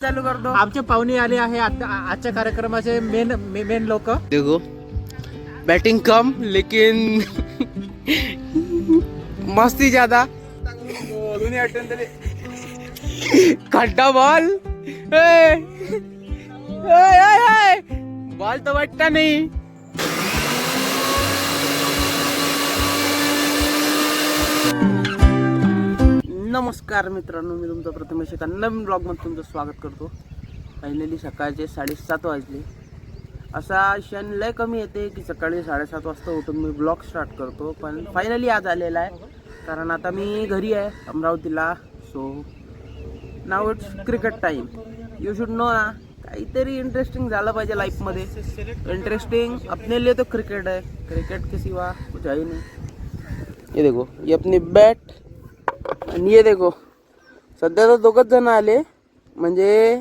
चालू करतो। आमचे पाहुणे आले आहे आजच्या कार्यक्रमाचे मेन लोक। देखो बैटिंग कम लेकिन मस्ती ज्यादा। खड्डा बॉल बॉल तो वाटता नाही। नमस्कार मित्रांनो, मी तुमचा प्रथमेश एका नवीन ब्लॉगमध्ये तुमचं स्वागत करतो। फायनली सकाळचे 7:30 वाजले। असा क्षण लय कमी येते की सकाळी 7:30 वाजता उठून मी ब्लॉग स्टार्ट करतो, पण फायनली आज आलेला आहे। कारण आता मी घरी आहे अमरावतीला। So now it's cricket time. You should know ना, काहीतरी इंटरेस्टिंग झालं पाहिजे लाईफमध्ये। इंटरेस्टिंग अपने लिए तो क्रिकेट है, क्रिकेट के सिवा कुछ है ही नहीं। ये देखो, ये अपनी बैट आणि ये देखो, सध्या तर दोघच जण आले, म्हणजे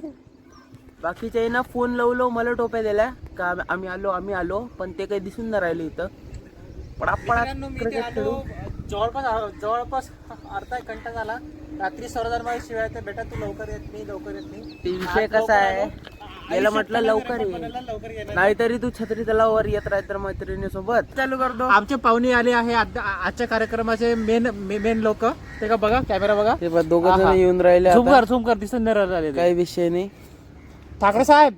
बाकीचे ना फोन लावलो मला टोप्या दिल्या का आम्ही आलो, पण ते काही दिसून नाही राहिले इथं। पडापडा क्रिकेट खेळू। जवळपास अर्धा एक घंटा झाला। रात्री सरदार माझ्या शिवाय तर बेटा तू लवकर येत नाही। ते विषय कसा आहे, याला म्हटलं लवकर ये, नाहीतरी तू छत्री तलावावर येत राह तर मैत्रिणी सोबत। चालू करतो। आमचे पाहुणे आले आहे आजच्या कार्यक्रमाचे मेन लोक। ते का बघा, कॅमेरा बघा, ते बघ दोघं जण येऊन राहिले। झूम कर दिसून नाही राहिले। काही विषय नाही। ठाकरे साहेब,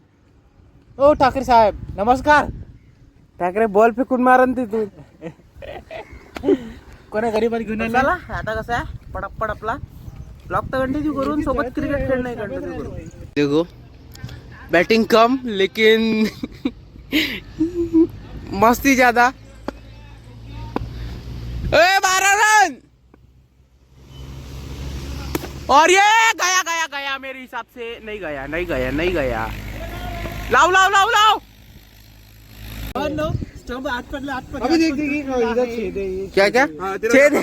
ओ ठाकरे साहेब नमस्कार। ठाकरे बॉल फेकून मारन तिथून। कोणा गरीबात घेऊन आला। चला आता कसं आहे, पडापड आपला ब्लॉग तर कंटिन्यू करून सोबत क्रिकेट खेळणं कंटिन्यू करू। देखो बैटिंग कम लेकिन मस्ती ज्यादा। 12 रन और ये गया मेरे हिसाब से। नहीं गया। लाओ स्टंप आठ पडला। अभी देख क्या छेद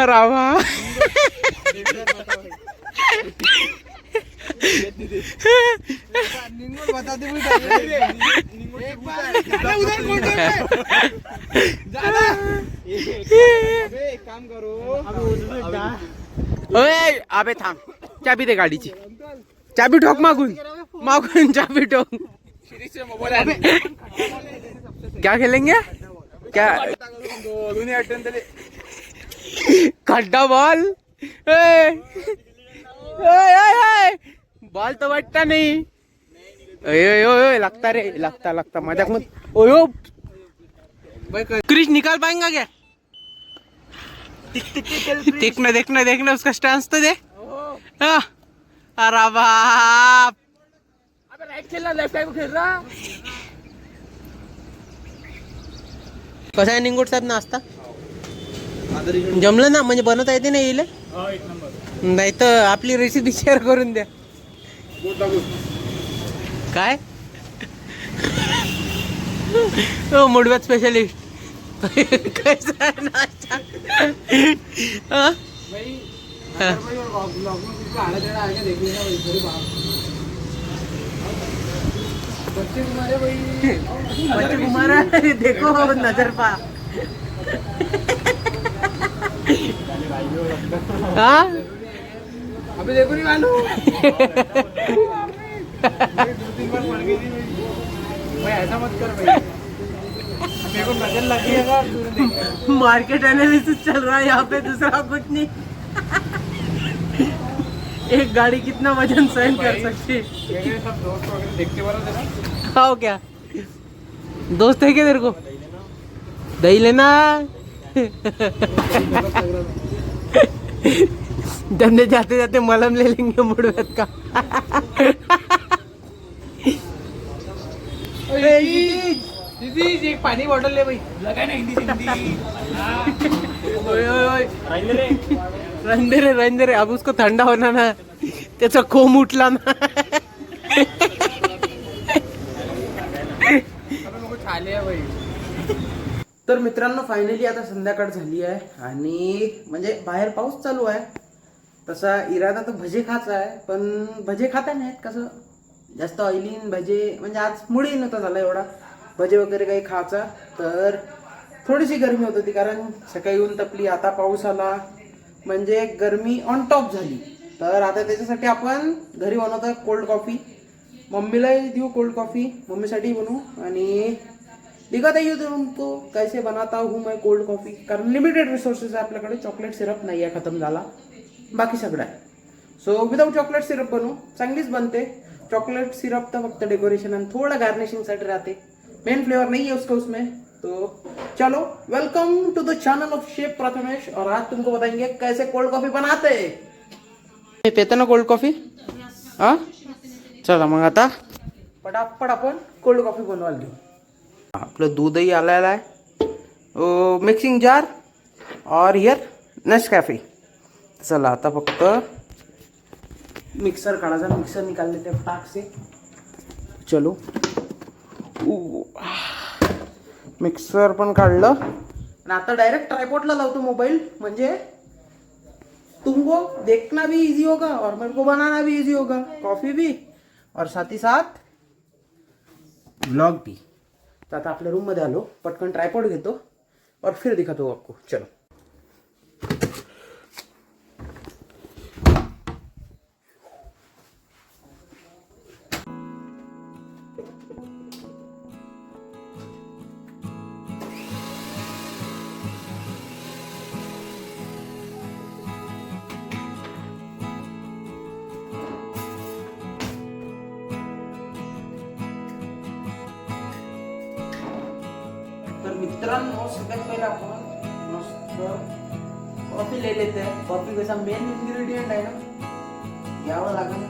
रावा। बता दे एक काम करो, अबे थांब, चाबी दे गाडीची। चाबी ठोक मागून चाबी ठोक। क्या खेलेंगे क्या? खड्डा बॉल बॉल तो वाटता नहीं। लगता रे, लगता मजाक मत। ओयो क्रिश निकाल पाएंगा क्या? देखना उसका स्टांस तो दे। अरे बाप, अबे राइट खेल रहा, लेफ्ट को खेल रहा। कसा आहे निंगोट साहेब नाश्ता? जमलं ना, म्हणजे बनवता येते ना येईल? नाही तर आपली रेसिपी शेअर करून द्या। काय मुडव्यात स्पेशलिस्ट कैसा है नाश्ता? बच्चे कुमार देखो नजर पा। हाँ अभी देखो नहीं मालूम। भाई ऐसा मत कर भाई, मेरे को नजर लगी है। मार्केट एनालिसिस चल रहा है यहाँ पे, दूसरा कुछ नहीं। एक गाड़ी कितना वजन सहन कर सकती है? सब दोस्त वगैरह देखते वाला देना। हाँ क्या दोस्त है क्या तेरे को? दही लेना। धंधे जाते जाते मलम ले लेंगे मुड़वेत का। एक पानी बॉटल ले भाई, लगा ना हिंदी। रहने रे, अब उसको ठंडा होना ना, त्याचा खोम उठला ना। तर मित्रांनो फायनली आता संध्याकाळ झाली आहे आणि म्हणजे बाहेर पाऊस चालू आहे। तसा इरादा तर भजे खायचा आहे, पण भजे खाता नाहीत। कसं जास्त ऑइली भजे, म्हणजे आज मुळे नव्हता झाला एवढा भजे वगैरे काही खायचा, तर थोडीशी गरमी होत होती, कारण सकाळी ऊन तपली, आता पाऊस आला, म्हणजे गरमी ऑन टॉप झाली. तर आता त्याच्यासाठी आपण घरी बनवतो कोल्ड कॉफी. मम्मीलाही देऊ कोल्ड कॉफी, मम्मीसाठी बनवू आणि दिखाता तुमको कैसे बनाता हूँ मैं कोल्ड कॉफी. कारण लिमिटेड रिसोर्सेस आहे आपल्याकडे. चॉकलेट सिरप नाही आहे, खतम झाला, बाकी सगळं आहे. सो विदाउट चॉकलेट सिरप बनवू, चांगलीच बनते. चॉकलेट सिरप तर फक्त डेकोरेशन आणि थोड़ा गार्निशिंगसाठी राहते, मेन फ्लेवर नहीं है उसका उसमें. तो चलो, welcome to the channel of chef Prathamesh. और आज तुमको बताएंगे कैसे कोल्ड कॉफी बनाते हैं. पेते ना कोल्ड कॉफी? हाँ, चला मग आता पटापट आपण कोल्ड कॉफी बनवायला घेऊ. आपलं दूधही आलेलं आहे, मिक्सिंग जार और हियर नेस्कॅफे. चला आता फक्त मिक्सर काढायचा, मिक्सर निकाल देते फटाक से. चलो, मिक्सर पण काढलं आणि आता डायरेक्ट ट्रायपॉडला लावतो मोबाईल, म्हणजे तुमको देखना भी इजी होगा और मेरे को बनाना भी इजी होगा, कॉफी भी और साथ ही साथ व्लॉग भी. तर आता आपल्या रूम मध्ये आलो, पटकन ट्रायपॉड घेतो और फिर दिखातो आपको. चलो. तर मित्रांनो, सगळ्यात पहिले आपण मस्त कॉफी ले लेते हैं. कॉफी कसा मेन इन्ग्रेडियंट आहे ना, घ्यावं लागेल.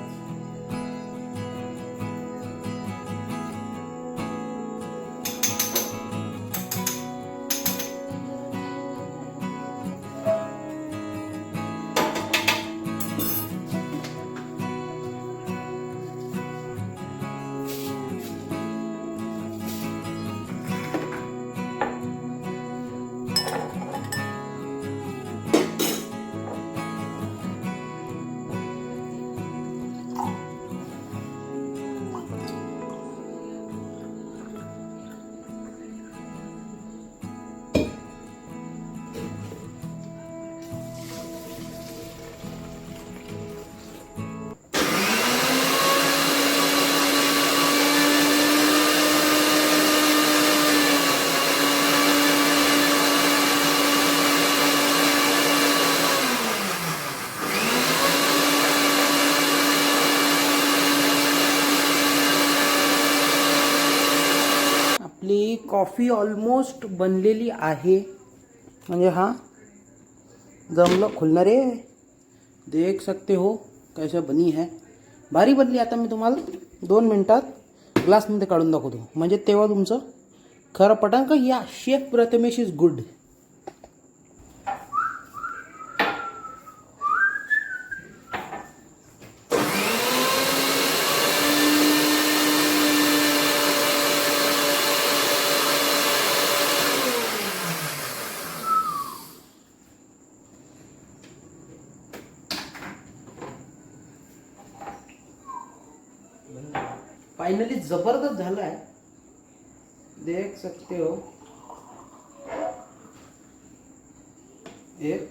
आपली कॉफी ऑलमोस्ट बनलेली आहे, म्हणजे हा जमलं खुलणार रे. देख सकते हो कैसे बनी है, भारी बनली. आता मी तुम्हाला 2 मिनिटात ग्लासमध्ये काढून दाखवतो, म्हणजे तेव्हा तुमचं खरं पटन का या chef Prathamesh is good. Finally जबरदस्त झाला है, देख सकते हो. एक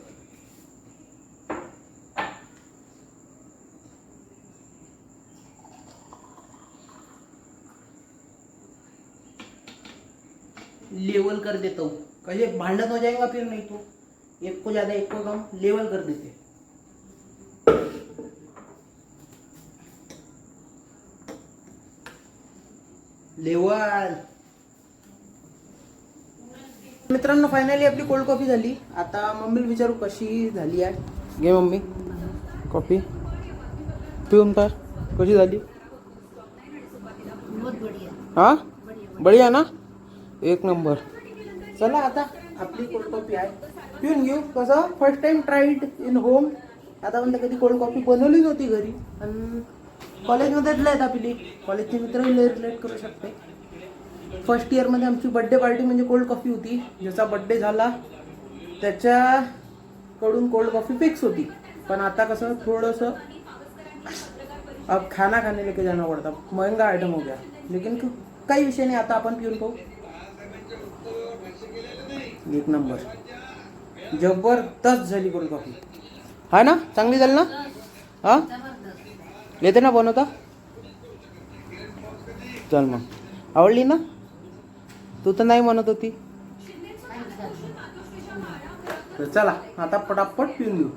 लेवल कर देता हूँ, कहीं भांडन हो जाएगा फिर नहीं तो. एक को ज्यादा एक को कम लेवल कर देते. लेवल. मित्रांनो, फायनली आपली कोल्ड कॉफी झाली. आता मम्मीला विचारू कशी झाली आहे. घे मम्मी कॉफी पिऊन पार, कशी झाली. हा, बढिया ना, एक नंबर. चला आता आपली कोल्ड कॉफी आहे, पिऊन घेऊ. कसं first time tried in home. आता पण कधी कोल्ड कॉफी बनवली नव्हती घरी, आणि कॉलेजमध्येच लय पिली. कॉलेजचे मित्रही लय रिलेट करू शकते. फर्स्ट इयरमध्ये आमची बड्डे पार्टी म्हणजे कोल्ड कॉफी होती. ज्याचा बड्डे झाला त्याच्याकडून कोल्ड कॉफी फिक्स होती. पण आता कसं थोडंसं अब खाना खाने लेके जाना पड़ता, महंगा आइटम हो गया. लेकिन काही विषय नाही, आता आपण पिऊन पाहू. एक नंबर जबरदस्त झाली कोल्ड कॉफी. हा ना, चांगली झाली ना. हा येते ना बनवता. चल मग, आवडली ना. तू तर नाही म्हणत होती. तर चला आता पटापट पिऊन घेऊ.